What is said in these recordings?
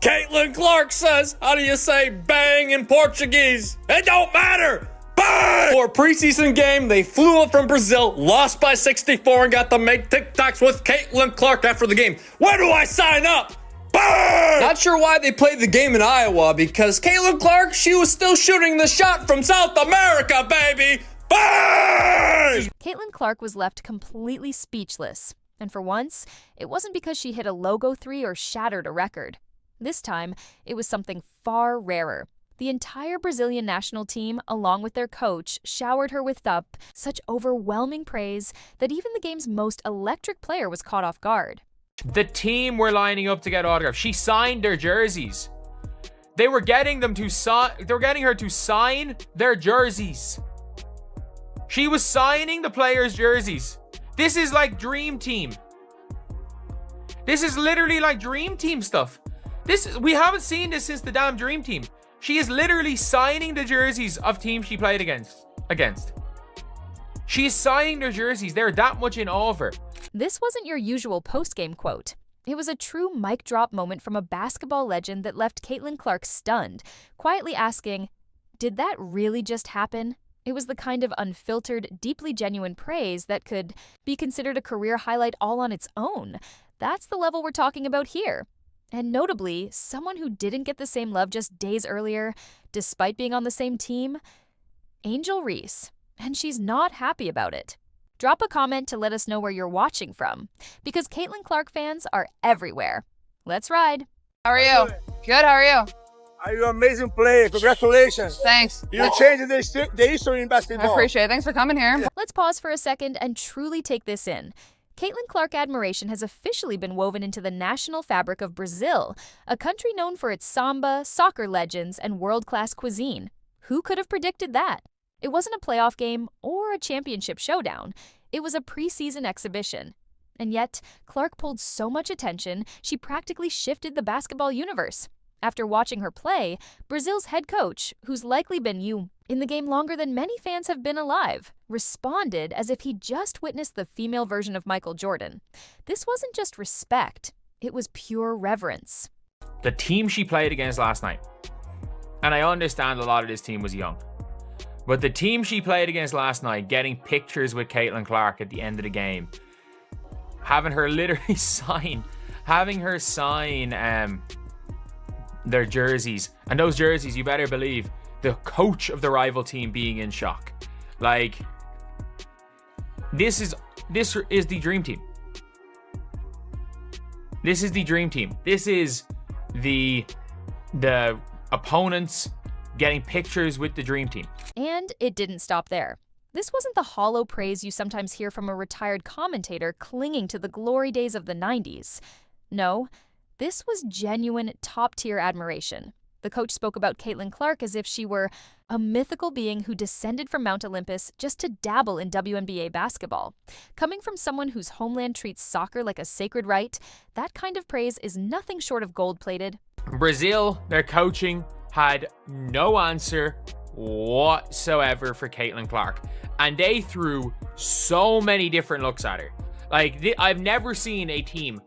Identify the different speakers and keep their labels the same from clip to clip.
Speaker 1: Caitlin Clark says, how do you say bang in Portuguese? It don't matter! Bang! For a preseason game, they flew up from Brazil, lost by 64, and got to make TikToks with Caitlin Clark after the game. Where do I sign up? Bang! Not sure why they played the game in Iowa, because Caitlin Clark, she was still shooting the shot from South America, baby! Bang!
Speaker 2: Caitlin Clark was left completely speechless. And for once, it wasn't because she hit a logo three or shattered a record. This time, it was something far rarer. The entire Brazilian national team, along with their coach, showered her with such overwhelming praise that even the game's most electric player was caught off guard.
Speaker 3: The team were lining up to get autographs. She signed their jerseys. They were getting them to sign. They were getting her to sign their jerseys. She was signing the players' jerseys. This is like Dream Team. This is literally like Dream Team stuff. We haven't seen this since the damn Dream Team. She is literally signing the jerseys of teams she played against. She is signing their jerseys. They're that much in awe of her.
Speaker 2: This wasn't your usual post-game quote. It was a true mic drop moment from a basketball legend that left Caitlin Clark stunned, quietly asking, "Did that really just happen?" It was the kind of unfiltered, deeply genuine praise that could be considered a career highlight all on its own. That's the level we're talking about here. And notably, someone who didn't get the same love just days earlier, despite being on the same team, Angel Reese. And she's not happy about it. Drop a comment to let us know where you're watching from, because Caitlin Clark fans are everywhere. Let's ride.
Speaker 4: How are you? Good, how are you?
Speaker 5: Are you an amazing player? Congratulations.
Speaker 4: Thanks.
Speaker 5: You're changing the history in basketball.
Speaker 4: I appreciate it. Thanks for coming here.
Speaker 2: Let's pause for a second and truly take this in. Caitlin Clark admiration has officially been woven into the national fabric of Brazil, a country known for its samba, soccer legends, and world-class cuisine. Who could have predicted that? It wasn't a playoff game or a championship showdown. It was a preseason exhibition. And yet, Clark pulled so much attention, she practically shifted the basketball universe. After watching her play, Brazil's head coach, who's likely been in the game longer than many fans have been alive, responded as if he just witnessed the female version of Michael Jordan. This wasn't just respect, it was pure reverence.
Speaker 3: The team she played against last night, and I understand a lot of this team was young, but the team she played against last night, getting pictures with Caitlin Clark at the end of the game, having her literally sign their jerseys, and those jerseys, you better believe the coach of the rival team being in shock. Like, this is the dream team. This is the dream team. This is the opponents getting pictures with the dream team.
Speaker 2: And it didn't stop there. This wasn't the hollow praise you sometimes hear from a retired commentator clinging to the glory days of the 90s. No, this was genuine top-tier admiration. The coach spoke about Caitlin Clark as if she were a mythical being who descended from Mount Olympus just to dabble in WNBA basketball. Coming from someone whose homeland treats soccer like a sacred right, that kind of praise is nothing short of gold-plated.
Speaker 3: Brazil, their coaching, had no answer whatsoever for Caitlin Clark. And they threw so many different looks at her. Like, I've never seen a team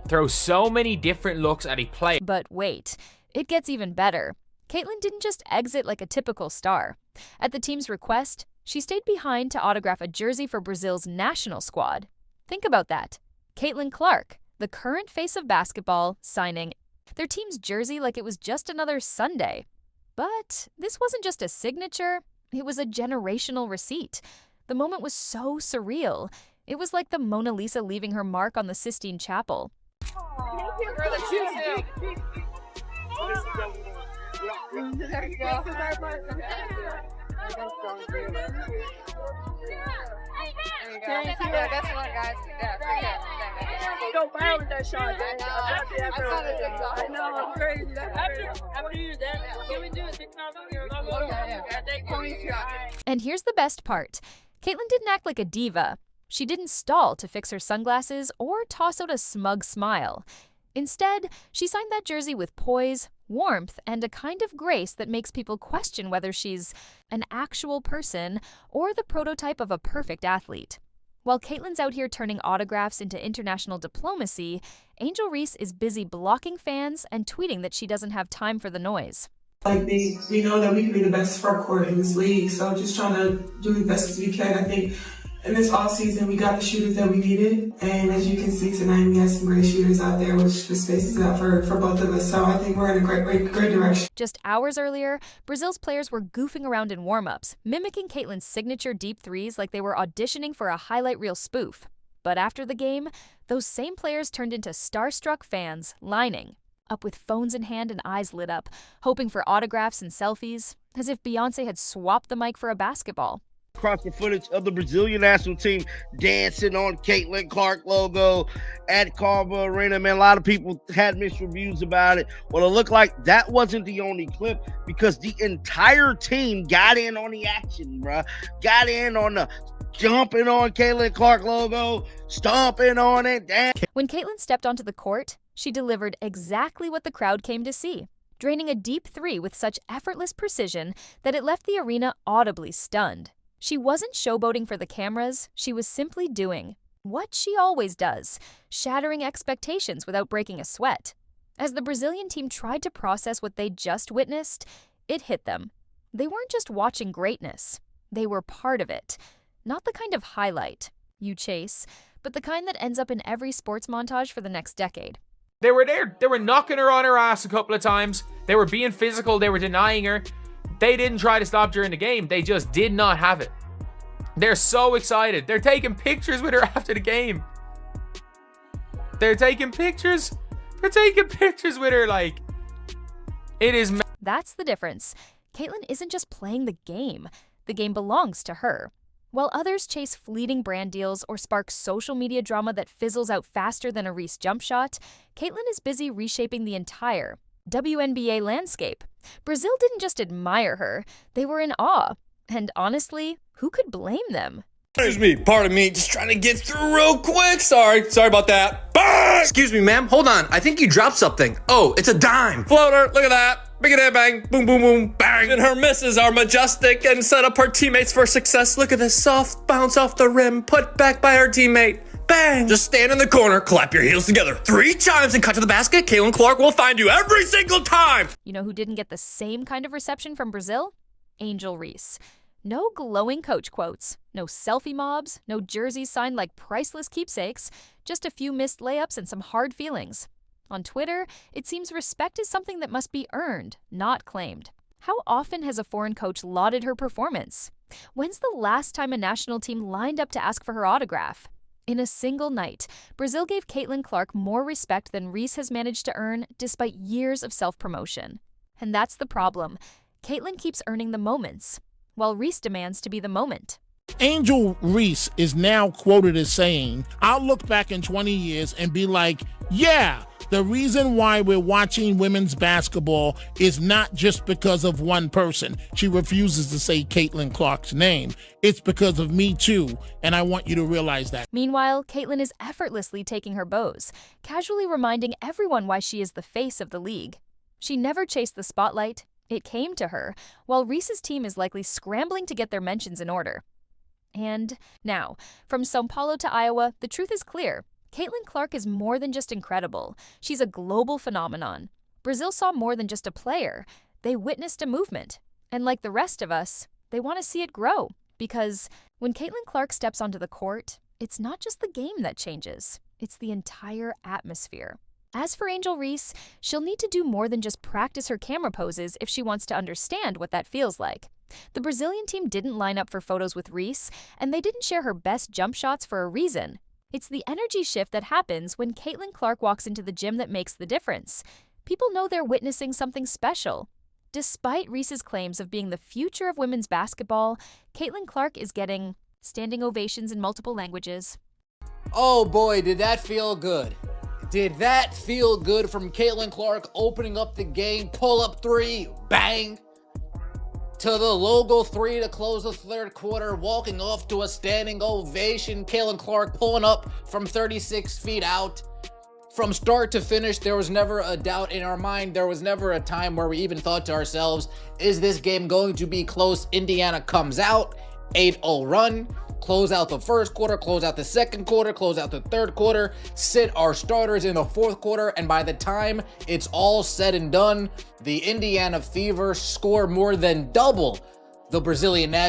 Speaker 3: throw so many different looks at a player.
Speaker 2: But wait, it gets even better. Caitlin didn't just exit like a typical star. At the team's request, she stayed behind to autograph a jersey for Brazil's national squad. Think about that. Caitlin Clark, the current face of basketball, signing their team's jersey like it was just another Sunday. But this wasn't just a signature, it was a generational receipt. The moment was so surreal. It was like the Mona Lisa leaving her mark on the Sistine Chapel.
Speaker 4: We're the two. There you go. Yeah, that's one, guys. Yeah,
Speaker 6: Go viral with that shot.
Speaker 4: I
Speaker 6: know, I'm crazy. After you do that, can we do a TikTok?
Speaker 2: And here's the best part. Caitlin didn't act like a diva. She didn't stall to fix her sunglasses or toss out a smug smile. Instead, she signed that jersey with poise, warmth, and a kind of grace that makes people question whether she's an actual person or the prototype of a perfect athlete. While Caitlin's out here turning autographs into international diplomacy, Angel Reese is busy blocking fans and tweeting that she doesn't have time for the noise.
Speaker 7: Like we know that we can be the best front court in this league, so just trying to do the best as we can. I think in this offseason we got the shooters that we needed, and as you can see tonight, we have some great shooters out there, which the space is out for both of us. So I think we're in a great direction.
Speaker 2: Just hours earlier, Brazil's players were goofing around in warm-ups, mimicking Caitlin's signature deep threes like they were auditioning for a highlight reel spoof. But after the game, those same players turned into starstruck fans, lining up with phones in hand and eyes lit up, hoping for autographs and selfies, as if Beyoncé had swapped the mic for a basketball.
Speaker 8: Across the footage of the Brazilian national team dancing on Caitlin Clark logo at Carva Arena. Man, a lot of people had mixed reviews about it. Well, it looked like that wasn't the only clip, because the entire team got in on the action, bruh. Got in on the jumping on Caitlin Clark logo, stomping on it. Damn.
Speaker 2: When Caitlin stepped onto the court, she delivered exactly what the crowd came to see, draining a deep three with such effortless precision that it left the arena audibly stunned. She wasn't showboating for the cameras, she was simply doing what she always does, shattering expectations without breaking a sweat. As the Brazilian team tried to process what they just witnessed, it hit them. They weren't just watching greatness, they were part of it. Not the kind of highlight you chase, but the kind that ends up in every sports montage for the next decade.
Speaker 3: They were there. They were knocking her on her ass a couple of times. They were being physical. They were denying her. They didn't try to stop during the game. They just did not have it. They're so excited. They're taking pictures with her after the game. They're taking pictures. They're taking pictures with her like it is.
Speaker 2: That's the difference. Caitlin isn't just playing the game belongs to her. While others chase fleeting brand deals or spark social media drama that fizzles out faster than a Reese jump shot, Caitlin is busy reshaping the entire WNBA landscape. Brazil didn't just admire her, they were in awe. And honestly, who could blame them?
Speaker 1: There's me, pardon me, just trying to get through real quick. Sorry about that. Bang! Excuse me, ma'am, hold on. I think you dropped something. Oh, it's a dime. Floater, look at that. Big it, bang, boom, boom, boom, bang. And her misses are majestic and set up her teammates for success. Look at this soft bounce off the rim, put back by her teammate. Bang! Just stand in the corner, clap your heels together 3 times and cut to the basket. Caitlin Clark will find you every single time.
Speaker 2: You know who didn't get the same kind of reception from Brazil? Angel Reese. No glowing coach quotes, no selfie mobs, no jerseys signed like priceless keepsakes, just a few missed layups and some hard feelings. On Twitter, it seems respect is something that must be earned, not claimed. How often has a foreign coach lauded her performance? When's the last time a national team lined up to ask for her autograph? In a single night, Brazil gave Caitlin Clark more respect than Reese has managed to earn despite years of self-promotion. And that's the problem. Caitlin keeps earning the moments, while Reese demands to be the moment.
Speaker 9: Angel Reese is now quoted as saying, "I'll look back in 20 years and be like, yeah, the reason why we're watching women's basketball is not just because of one person." She refuses to say Caitlin Clark's name. "It's because of me too, and I want you to realize that."
Speaker 2: Meanwhile, Caitlin is effortlessly taking her bows, casually reminding everyone why she is the face of the league. She never chased the spotlight. It came to her, while Reese's team is likely scrambling to get their mentions in order. And now, from São Paulo to Iowa, the truth is clear. Caitlin Clark is more than just incredible. She's a global phenomenon. Brazil saw more than just a player. They witnessed a movement. And like the rest of us, they want to see it grow. Because when Caitlin Clark steps onto the court, it's not just the game that changes. It's the entire atmosphere. As for Angel Reese, she'll need to do more than just practice her camera poses if she wants to understand what that feels like. The Brazilian team didn't line up for photos with Reese, and they didn't share her best jump shots for a reason. It's the energy shift that happens when Caitlin Clark walks into the gym that makes the difference. People know they're witnessing something special. Despite Reese's claims of being the future of women's basketball, Caitlin Clark is getting standing ovations in multiple languages.
Speaker 10: Oh boy, did that feel good. Did that feel good from Caitlin Clark opening up the game, pull-up 3, bang, to the logo 3 to close the third quarter, walking off to a standing ovation. Caitlin Clark pulling up from 36 feet out. From start to finish, there was never a doubt in our mind. There was never a time where we even thought to ourselves, is this game going to be close? Indiana comes out, 8-0 run, close out the first quarter, close out the second quarter, close out the third quarter, sit our starters in the fourth quarter, and by the time it's all said and done, the Indiana Fever score more than double the Brazilian national